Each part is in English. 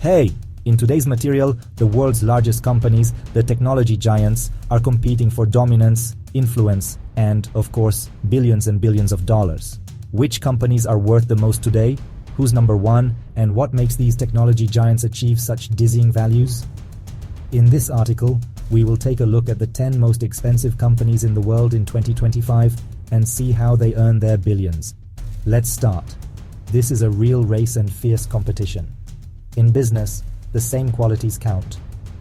Hey, in today's material, the world's largest companies, the technology giants, are competing for dominance, influence, and, of course, billions and billions of dollars. Which companies are worth the most today? Who's number one? And what makes these technology giants achieve such dizzying values? In this article, we will take a look at the 10 most expensive companies in the world in 2025 and see how they earn their billions. Let's start. This is a real race and fierce competition. In business, the same qualities count: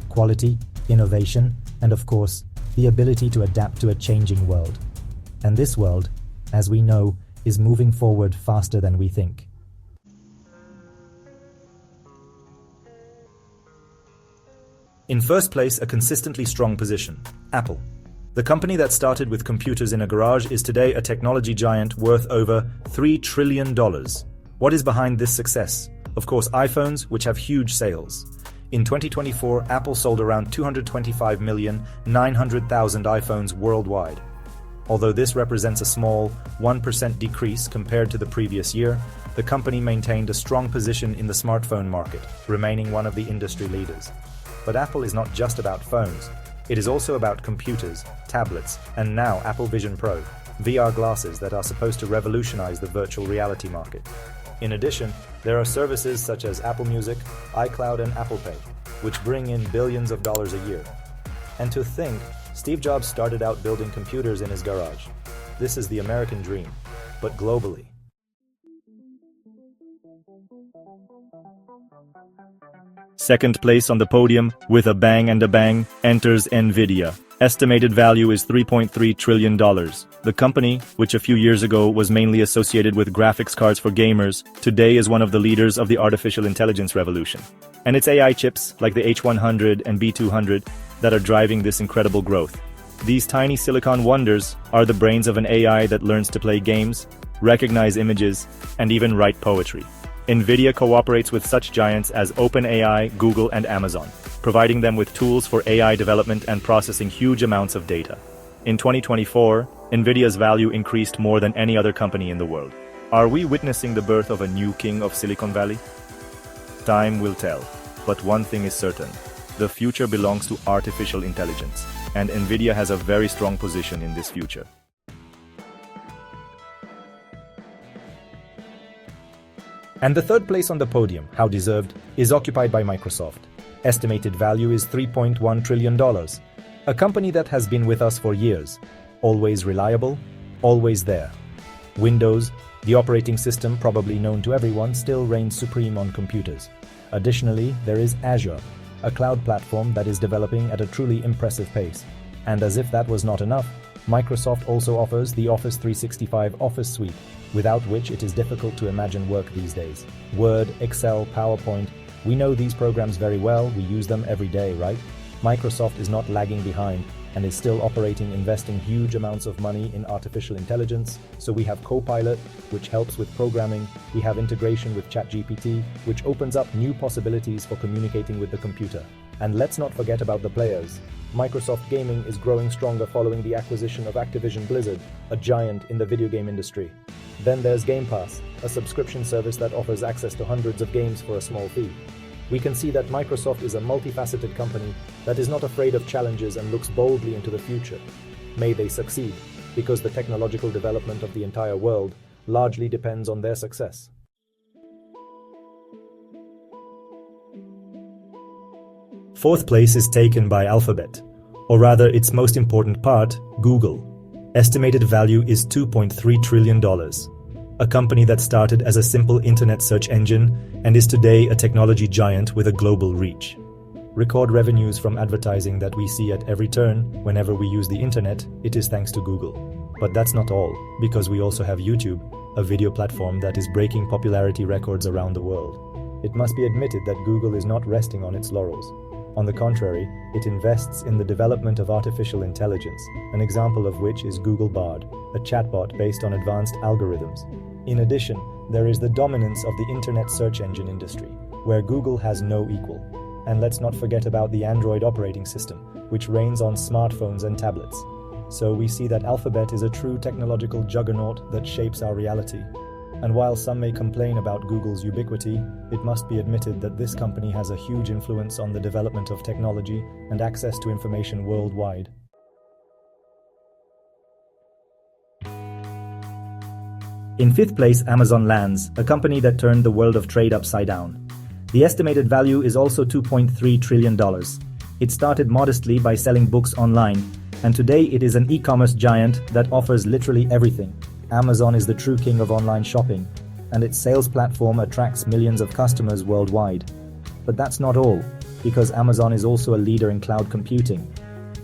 quality, innovation, and of course, the ability to adapt to a changing world. And this world, as we know, is moving forward faster than we think. In first place, a consistently strong position: Apple. The company that started with computers in a garage is today a technology giant worth over $3 trillion. What is behind this success? Of course, iPhones, which have huge sales. In 2024, Apple sold around 225,900,000 iPhones worldwide. Although this represents a small 1% decrease compared to the previous year, the company maintained a strong position in the smartphone market, remaining one of the industry leaders. But Apple is not just about phones. It is also about computers, tablets, and now Apple Vision Pro, VR glasses that are supposed to revolutionize the virtual reality market. In addition, there are services such as Apple Music, iCloud, and Apple Pay, which bring in billions of dollars a year. And to think, Steve Jobs started out building computers in his garage. This is the American dream, but globally. Second place on the podium, with a bang and a bang, enters NVIDIA. Estimated value is $3.3 trillion. The company, which a few years ago was mainly associated with graphics cards for gamers, today is one of the leaders of the artificial intelligence revolution. And it's AI chips, like the H100 and B200, that are driving this incredible growth. These tiny silicon wonders are the brains of an AI that learns to play games, recognize images, and even write poetry. NVIDIA cooperates with such giants as OpenAI, Google, and Amazon, providing them with tools for AI development and processing huge amounts of data. In 2024, NVIDIA's value increased more than any other company in the world. Are we witnessing the birth of a new king of Silicon Valley? Time will tell, but one thing is certain: the future belongs to artificial intelligence, and NVIDIA has a very strong position in this future. And the third place on the podium, how deserved, is occupied by Microsoft. Estimated value is $3.1 trillion. A company that has been with us for years. Always reliable, always there. Windows, the operating system probably known to everyone, still reigns supreme on computers. Additionally, there is Azure, a cloud platform that is developing at a truly impressive pace. And as if that was not enough, Microsoft also offers the Office 365 Office suite, without which it is difficult to imagine work these days. Word, Excel, PowerPoint, we know these programs very well, we use them every day, right? Microsoft is not lagging behind and is still investing huge amounts of money in artificial intelligence. So we have Copilot, which helps with programming. We have integration with ChatGPT, which opens up new possibilities for communicating with the computer. And let's not forget about the players. Microsoft Gaming is growing stronger following the acquisition of Activision Blizzard, a giant in the video game industry. Then there's Game Pass, a subscription service that offers access to hundreds of games for a small fee. We can see that Microsoft is a multifaceted company that is not afraid of challenges and looks boldly into the future. May they succeed, because the technological development of the entire world largely depends on their success. Fourth place is taken by Alphabet, or rather its most important part, Google. Estimated value is $2.3 trillion. A company that started as a simple internet search engine and is today a technology giant with a global reach. Record revenues from advertising that we see at every turn whenever we use the internet, it is thanks to Google. But that's not all, because we also have YouTube, a video platform that is breaking popularity records around the world. It must be admitted that Google is not resting on its laurels. On the contrary, it invests in the development of artificial intelligence, an example of which is Google Bard, a chatbot based on advanced algorithms. In addition, there is the dominance of the internet search engine industry, where Google has no equal. And let's not forget about the Android operating system, which reigns on smartphones and tablets. So we see that Alphabet is a true technological juggernaut that shapes our reality. And while some may complain about Google's ubiquity, it must be admitted that this company has a huge influence on the development of technology and access to information worldwide. In fifth place, Amazon lands, a company that turned the world of trade upside down. The estimated value is also $2.3 trillion. It started modestly by selling books online, and today it is an e-commerce giant that offers literally everything. Amazon is the true king of online shopping, and its sales platform attracts millions of customers worldwide. But that's not all, because Amazon is also a leader in cloud computing,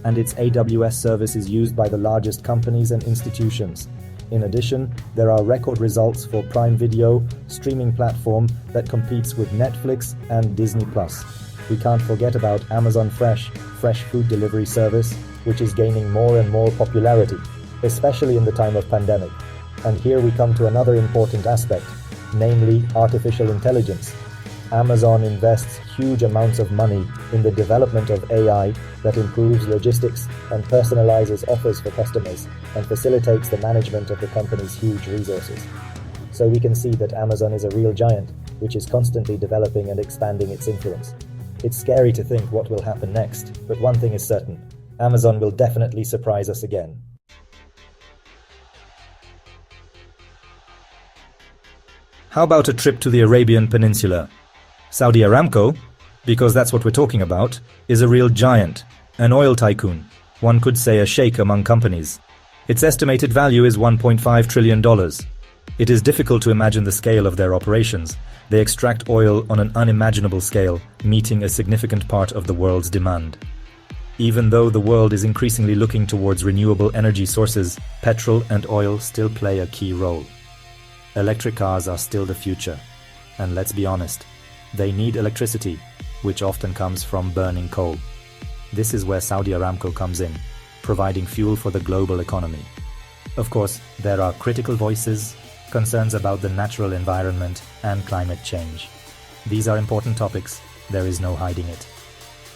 and its AWS service is used by the largest companies and institutions. In addition, there are record results for Prime Video, streaming platform that competes with Netflix and Disney+. We can't forget about Amazon Fresh food delivery service, which is gaining more and more popularity, especially in the time of pandemic. And here we come to another important aspect, namely artificial intelligence. Amazon invests huge amounts of money in the development of AI that improves logistics and personalizes offers for customers and facilitates the management of the company's huge resources. So we can see that Amazon is a real giant, which is constantly developing and expanding its influence. It's scary to think what will happen next, but one thing is certain, Amazon will definitely surprise us again. How about a trip to the Arabian Peninsula? Saudi Aramco, because that's what we're talking about, is a real giant, an oil tycoon, one could say a sheikh among companies. Its estimated value is $1.5 trillion. It is difficult to imagine the scale of their operations. They extract oil on an unimaginable scale, meeting a significant part of the world's demand. Even though the world is increasingly looking towards renewable energy sources, petrol and oil still play a key role. Electric cars are still the future, and let's be honest, they need electricity, which often comes from burning coal. This is where Saudi Aramco comes in, providing fuel for the global economy. Of course, there are critical voices, concerns about the natural environment and climate change. These are important topics, there is no hiding it.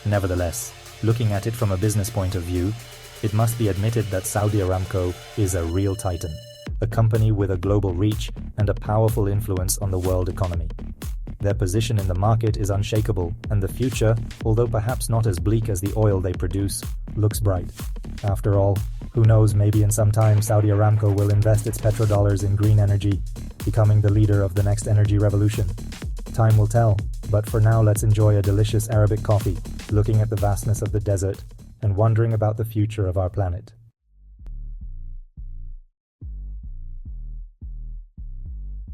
Nevertheless, looking at it from a business point of view, it must be admitted that Saudi Aramco is a real titan, a company with a global reach and a powerful influence on the world economy. Their position in the market is unshakable, and the future, although perhaps not as bleak as the oil they produce, looks bright. After all, who knows, maybe in some time Saudi Aramco will invest its petrodollars in green energy, becoming the leader of the next energy revolution. Time will tell, but for now let's enjoy a delicious Arabic coffee, looking at the vastness of the desert and wondering about the future of our planet.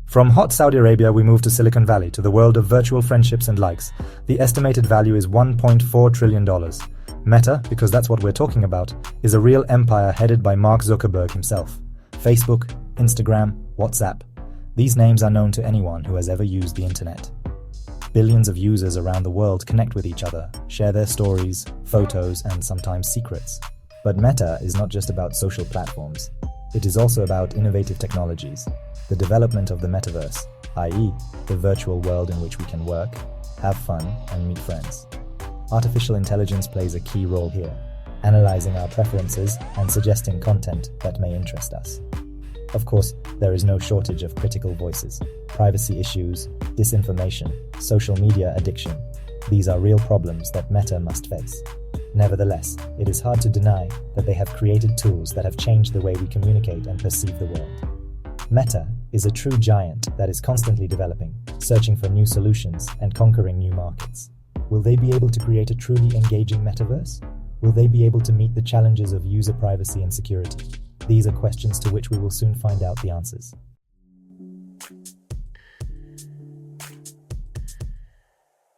From hot Saudi Arabia, we move to Silicon Valley, to the world of virtual friendships and likes. The estimated value is $1.4 trillion. Meta, because that's what we're talking about, is a real empire headed by Mark Zuckerberg himself. Facebook, Instagram, WhatsApp. These names are known to anyone who has ever used the internet. Billions of users around the world connect with each other, share their stories, photos, and sometimes secrets. But Meta is not just about social platforms. It is also about innovative technologies, the development of the metaverse, i.e., the virtual world in which we can work, have fun, and meet friends. Artificial intelligence plays a key role here, analyzing our preferences and suggesting content that may interest us. Of course, there is no shortage of critical voices, privacy issues, disinformation, social media addiction. These are real problems that Meta must face. Nevertheless, it is hard to deny that they have created tools that have changed the way we communicate and perceive the world. Meta is a true giant that is constantly developing, searching for new solutions and conquering new markets. Will they be able to create a truly engaging metaverse? Will they be able to meet the challenges of user privacy and security? These are questions to which we will soon find out the answers.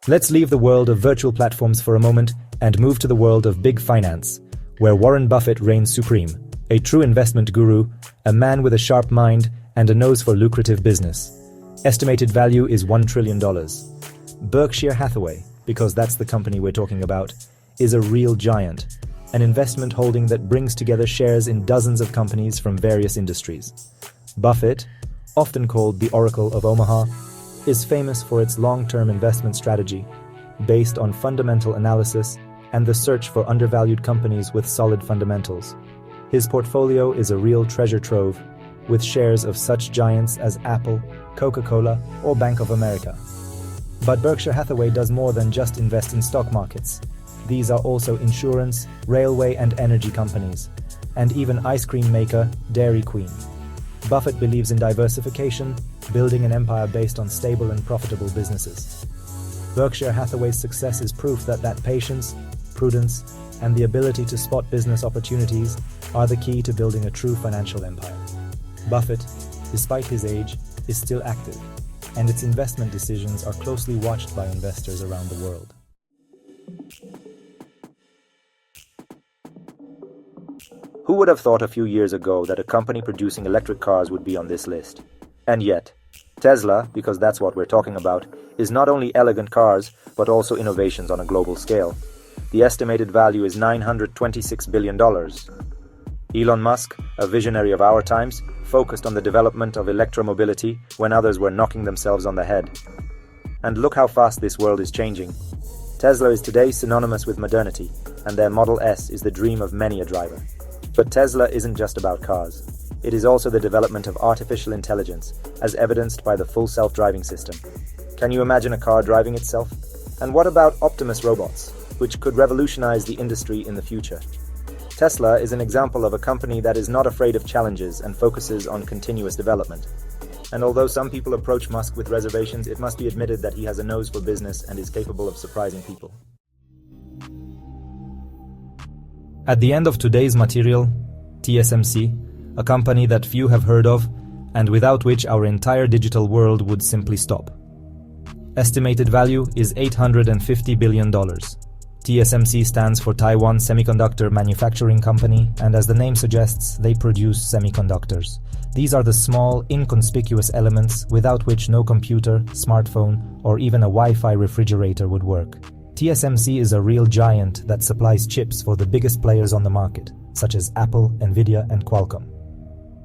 Let's leave the world of virtual platforms for a moment and move to the world of big finance, where Warren Buffett reigns supreme, a true investment guru, a man with a sharp mind and a nose for lucrative business. Estimated value is $1 trillion. Berkshire Hathaway, because that's the company we're talking about, is a real giant, an investment holding that brings together shares in dozens of companies from various industries. Buffett, often called the Oracle of Omaha, is famous for its long-term investment strategy, based on fundamental analysis and the search for undervalued companies with solid fundamentals. His portfolio is a real treasure trove, with shares of such giants as Apple, Coca-Cola, or Bank of America. But Berkshire Hathaway does more than just invest in stock markets. These are also insurance, railway and energy companies, and even ice cream maker Dairy Queen. Buffett believes in diversification, building an empire based on stable and profitable businesses. Berkshire Hathaway's success is proof that patience, prudence, and the ability to spot business opportunities are the key to building a true financial empire. Buffett, despite his age, is still active, and its investment decisions are closely watched by investors around the world. Who would have thought a few years ago that a company producing electric cars would be on this list? And yet, Tesla, because that's what we're talking about, is not only elegant cars, but also innovations on a global scale. The estimated value is $926 billion. Elon Musk, a visionary of our times, focused on the development of electromobility when others were knocking themselves on the head. And look how fast this world is changing. Tesla is today synonymous with modernity, and their Model S is the dream of many a driver. But Tesla isn't just about cars. It is also the development of artificial intelligence, as evidenced by the full self-driving system. Can you imagine a car driving itself? And what about Optimus robots, which could revolutionize the industry in the future? Tesla is an example of a company that is not afraid of challenges and focuses on continuous development. And although some people approach Musk with reservations, it must be admitted that he has a nose for business and is capable of surprising people. At the end of today's material, TSMC, a company that few have heard of, and without which our entire digital world would simply stop. Estimated value is $850 billion. TSMC stands for Taiwan Semiconductor Manufacturing Company, and as the name suggests, they produce semiconductors. These are the small, inconspicuous elements without which no computer, smartphone, or even a Wi-Fi refrigerator would work. TSMC is a real giant that supplies chips for the biggest players on the market, such as Apple, NVIDIA, and Qualcomm.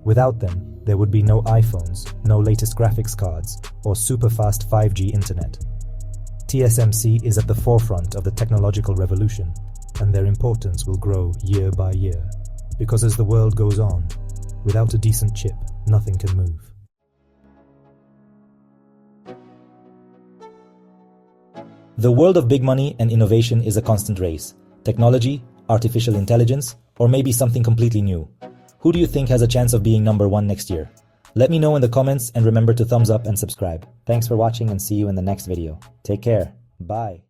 Without them, there would be no iPhones, no latest graphics cards, or super-fast 5G internet. TSMC is at the forefront of the technological revolution, and their importance will grow year by year. Because as the world goes on, without a decent chip, nothing can move. The world of big money and innovation is a constant race. Technology, artificial intelligence, or maybe something completely new. Who do you think has a chance of being number one next year? Let me know in the comments and remember to thumbs up and subscribe. Thanks for watching and see you in the next video. Take care. Bye.